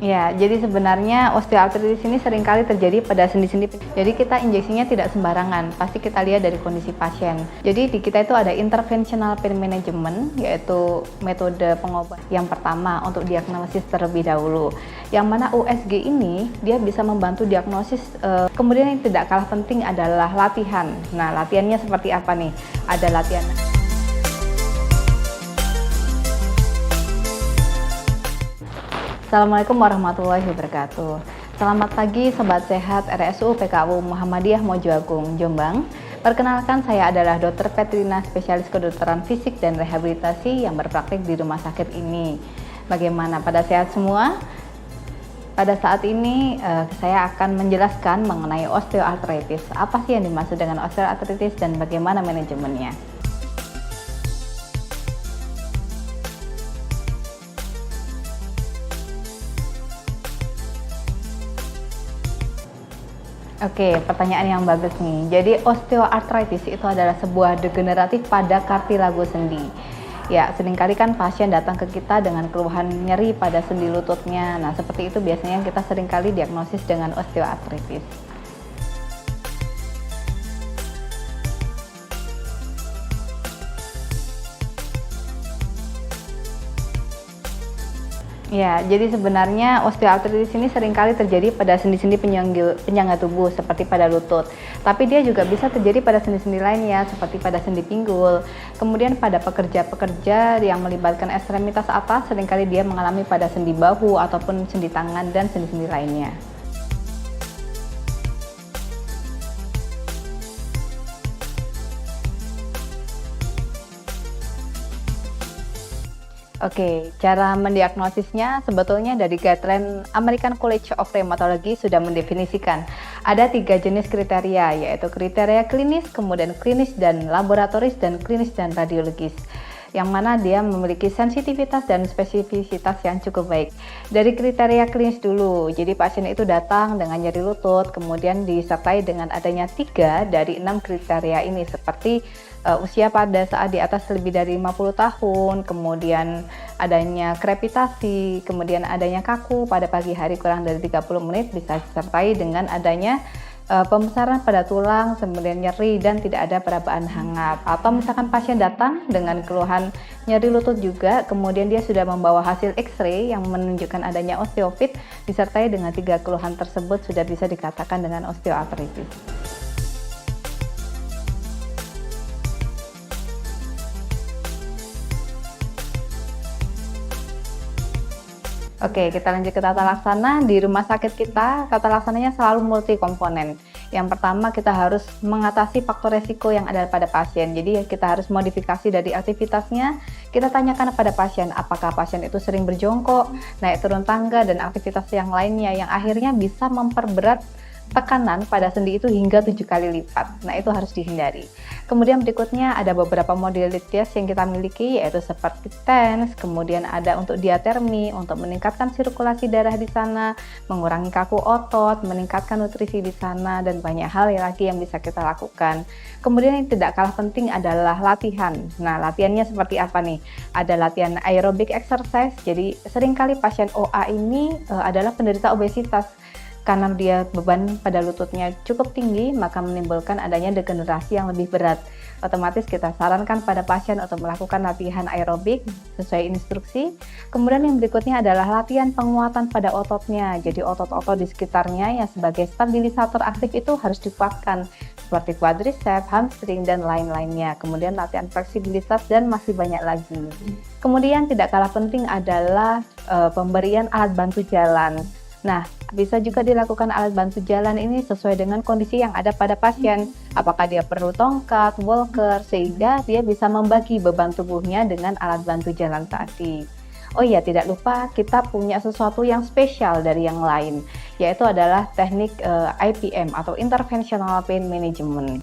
Ya, jadi sebenarnya osteoartritis ini seringkali terjadi pada sendi-sendi. Jadi kita injeksinya tidak sembarangan, pasti kita lihat dari kondisi pasien. Jadi di kita itu ada interventional pain management, yaitu metode pengobatan yang pertama untuk diagnosis terlebih dahulu. Yang mana USG ini dia bisa membantu diagnosis. Kemudian yang tidak kalah penting adalah latihan. Nah, latihannya seperti apa nih? Ada latihan. Assalamualaikum warahmatullahi wabarakatuh. Selamat pagi Sobat Sehat RSU PKU Muhammadiyah Mojo Agung, Jombang. Perkenalkan, saya adalah Dr. Petrina, spesialis kedokteran fisik dan rehabilitasi yang berpraktik di rumah sakit ini. Bagaimana, pada sehat semua? Pada saat ini saya akan menjelaskan mengenai osteoartritis. Apa sih yang dimaksud dengan osteoartritis dan bagaimana manajemennya? Oke, pertanyaan yang bagus nih. Jadi osteoartritis itu adalah sebuah degeneratif pada kartilago sendi. Ya, seringkali kan pasien datang ke kita dengan keluhan nyeri pada sendi lututnya. Nah, seperti itu biasanya kita seringkali diagnosis dengan osteoartritis. Ya, jadi sebenarnya osteoartritis ini seringkali terjadi pada sendi-sendi penyangga tubuh seperti pada lutut. Tapi dia juga bisa terjadi pada sendi-sendi lainnya seperti pada sendi pinggul. Kemudian pada pekerja-pekerja yang melibatkan ekstremitas atas seringkali dia mengalami pada sendi bahu ataupun sendi tangan dan sendi-sendi lainnya. Oke, cara mendiagnosisnya sebetulnya dari guideline American College of Rheumatology sudah mendefinisikan ada 3 jenis kriteria, yaitu kriteria klinis, kemudian klinis dan laboratoris, dan klinis dan radiologis, yang mana dia memiliki sensitivitas dan spesifisitas yang cukup baik. Dari kriteria klinis dulu, jadi pasien itu datang dengan nyeri lutut, kemudian disertai dengan adanya 3 dari 6 kriteria ini, seperti usia pada saat di atas lebih dari 50 tahun, kemudian adanya krepitasi, kemudian adanya kaku pada pagi hari kurang dari 30 menit, bisa disertai dengan adanya pembesaran pada tulang, kemudian nyeri dan tidak ada perabaan hangat. Atau misalkan pasien datang dengan keluhan nyeri lutut juga, kemudian dia sudah membawa hasil X-ray yang menunjukkan adanya osteofit, disertai dengan 3 keluhan tersebut sudah bisa dikatakan dengan osteoartritis. Oke, kita lanjut ke tata laksana. Di rumah sakit kita, tata laksananya selalu multi komponen. Yang pertama, kita harus mengatasi faktor resiko yang ada pada pasien. Jadi kita harus modifikasi dari aktivitasnya. Kita tanyakan kepada pasien, apakah pasien itu sering berjongkok, naik turun tangga, dan aktivitas yang lainnya yang akhirnya bisa memperberat tekanan pada sendi itu hingga 7 kali lipat. Nah, itu harus dihindari. Kemudian berikutnya ada beberapa modalitas yang kita miliki, yaitu seperti TENS, kemudian ada untuk diatermi, untuk meningkatkan sirkulasi darah di sana, mengurangi kaku otot, meningkatkan nutrisi di sana, dan banyak hal lagi yang bisa kita lakukan. Kemudian yang tidak kalah penting adalah latihan. Nah, latihannya seperti apa nih? Ada latihan aerobic exercise, jadi seringkali pasien OA ini adalah penderita obesitas. Karena dia beban pada lututnya cukup tinggi, maka menimbulkan adanya degenerasi yang lebih berat. Otomatis kita sarankan pada pasien untuk melakukan latihan aerobik sesuai instruksi. Kemudian yang berikutnya adalah latihan penguatan pada ototnya. Jadi otot-otot di sekitarnya yang sebagai stabilisator aktif itu harus dikuatkan, seperti quadriceps, hamstring, dan lain-lainnya. Kemudian latihan fleksibilitas dan masih banyak lagi. Kemudian tidak kalah penting adalah pemberian alat bantu jalan. Nah, bisa juga dilakukan alat bantu jalan ini sesuai dengan kondisi yang ada pada pasien. Apakah dia perlu tongkat, walker, sehingga dia bisa membagi beban tubuhnya dengan alat bantu jalan tadi. Oh iya, tidak lupa kita punya sesuatu yang spesial dari yang lain, yaitu adalah teknik IPM atau Interventional Pain Management.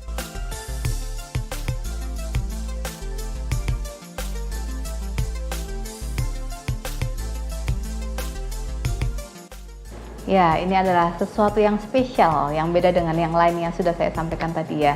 Ya, ini adalah sesuatu yang spesial, yang beda dengan yang lain yang sudah saya sampaikan tadi ya.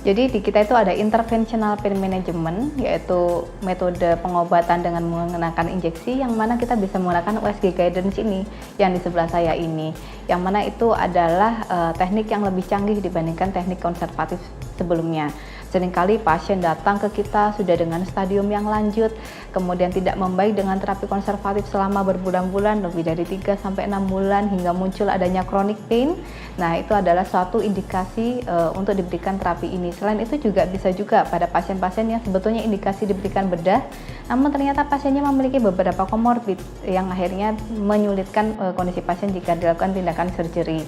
Jadi di kita itu ada interventional pain management, yaitu metode pengobatan dengan menggunakan injeksi, yang mana kita bisa menggunakan USG guidance ini yang di sebelah saya ini, yang mana itu adalah teknik yang lebih canggih dibandingkan teknik konservatif sebelumnya. Seringkali pasien datang ke kita sudah dengan stadium yang lanjut, kemudian tidak membaik dengan terapi konservatif selama berbulan-bulan, lebih dari 3-6 bulan, hingga muncul adanya chronic pain. Nah, itu adalah suatu indikasi untuk diberikan terapi ini. Selain itu juga bisa juga pada pasien-pasien yang sebetulnya indikasi diberikan bedah, namun ternyata pasiennya memiliki beberapa komorbid yang akhirnya menyulitkan kondisi pasien jika dilakukan tindakan surgery.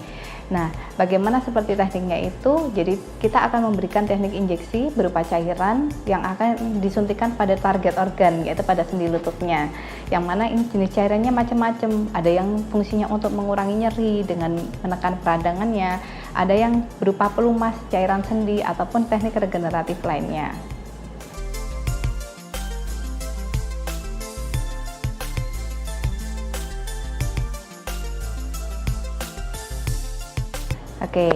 Nah, bagaimana seperti tekniknya itu? Jadi kita akan memberikan teknik injeksi berupa cairan yang akan disuntikan pada target organ, yaitu pada sendi lututnya. Yang mana ini jenis cairannya macam-macam. Ada yang fungsinya untuk mengurangi nyeri dengan menekan peradangannya, ada yang berupa pelumas cairan sendi ataupun teknik regeneratif lainnya. Oke,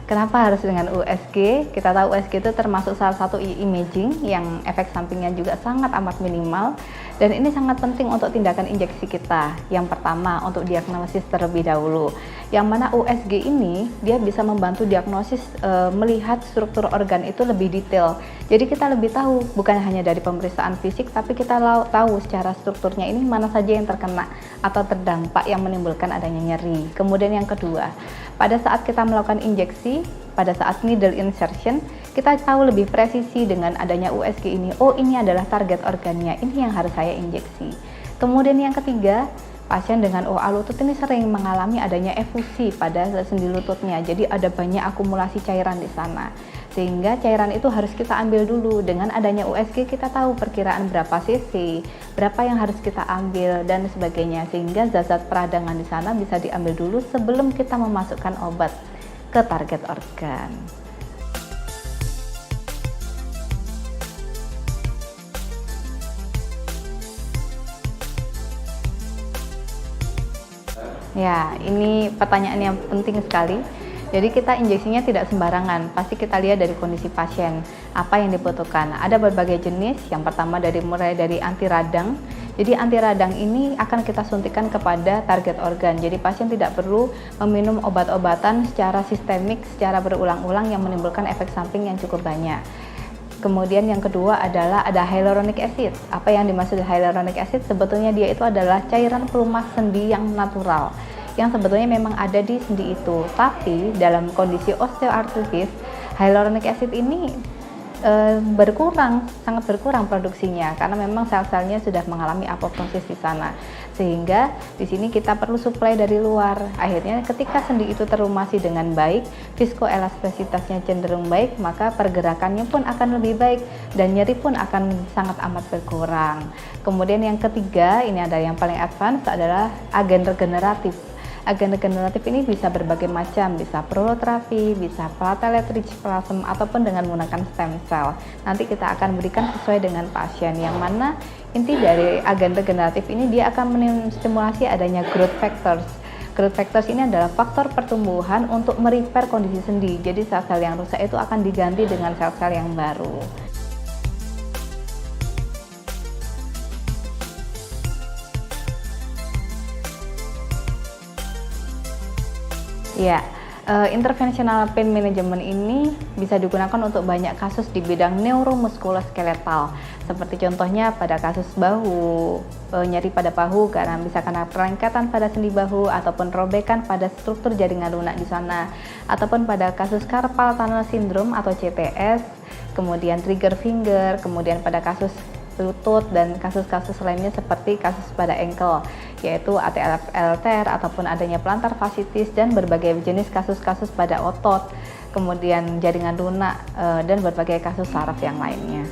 kenapa harus dengan USG? Kita tahu USG itu termasuk salah satu imaging yang efek sampingnya juga sangat amat minimal, dan ini sangat penting untuk tindakan injeksi kita. Yang pertama, untuk diagnosis terlebih dahulu, yang mana USG ini dia bisa membantu diagnosis melihat struktur organ itu lebih detail. Jadi kita lebih tahu, bukan hanya dari pemeriksaan fisik, tapi kita tahu secara strukturnya ini mana saja yang terkena atau terdampak yang menimbulkan adanya nyeri. Kemudian yang kedua, pada saat kita melakukan injeksi, pada saat needle insertion, kita tahu lebih presisi dengan adanya USG ini. Oh, ini adalah target organnya, ini yang harus saya injeksi. Kemudian yang ketiga, pasien dengan OA lutut ini sering mengalami adanya efusi pada sendi lututnya. Jadi ada banyak akumulasi cairan di sana. Sehingga cairan itu harus kita ambil dulu. Dengan adanya USG kita tahu perkiraan berapa cc, berapa yang harus kita ambil dan sebagainya. Sehingga zat-zat peradangan di sana bisa diambil dulu sebelum kita memasukkan obat ke target organ. Ya, ini pertanyaan yang penting sekali. Jadi kita injeksinya tidak sembarangan, pasti kita lihat dari kondisi pasien, apa yang dibutuhkan. Ada berbagai jenis, yang pertama mulai dari anti radang. Jadi anti radang ini akan kita suntikan kepada target organ, jadi pasien tidak perlu meminum obat-obatan secara sistemik, secara berulang-ulang yang menimbulkan efek samping yang cukup banyak. Kemudian yang kedua adalah ada hyaluronic acid. Apa yang dimaksud hyaluronic acid? Sebetulnya dia itu adalah cairan pelumas sendi yang natural, yang sebetulnya memang ada di sendi itu. Tapi dalam kondisi osteoartritis, hyaluronic acid ini sangat berkurang produksinya karena memang sel-selnya sudah mengalami apoptosis di sana. Sehingga di sini kita perlu suplai dari luar. Akhirnya ketika sendi itu terlumasi dengan baik, viskoelastisitasnya cenderung baik, maka pergerakannya pun akan lebih baik dan nyeri pun akan sangat amat berkurang. Kemudian yang ketiga, ini ada yang paling advance, adalah agen regeneratif. Agen regeneratif ini bisa berbagai macam, bisa proloterapi, bisa platelet rich plasm, ataupun dengan menggunakan stem cell. Nanti kita akan berikan sesuai dengan pasien, yang mana inti dari agen regeneratif ini dia akan menstimulasi adanya growth factors. Growth factors ini adalah faktor pertumbuhan untuk merepair kondisi sendi. Jadi sel-sel yang rusak itu akan diganti dengan sel-sel yang baru. Ya, interventional pain management ini bisa digunakan untuk banyak kasus di bidang neuromuskuloskeletal. Seperti contohnya pada kasus bahu, nyeri pada bahu karena bisa karena perlengketan pada sendi bahu ataupun robekan pada struktur jaringan lunak di sana, ataupun pada kasus carpal tunnel syndrome atau CTS, kemudian trigger finger, kemudian pada kasus lutut dan kasus-kasus lainnya seperti kasus pada ankle, yaitu ATLL tear ataupun adanya plantar fasciitis dan berbagai jenis kasus-kasus pada otot, kemudian jaringan lunak dan berbagai kasus saraf yang lainnya.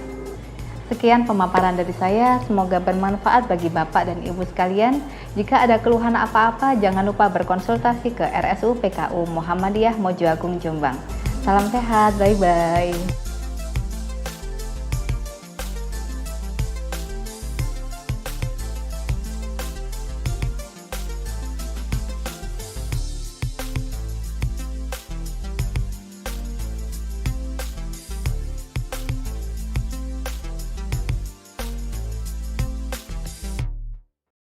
Sekian pemaparan dari saya, semoga bermanfaat bagi Bapak dan Ibu sekalian. Jika ada keluhan apa-apa, jangan lupa berkonsultasi ke RSU PKU Muhammadiyah Mojoagung Jombang. Salam sehat, bye-bye.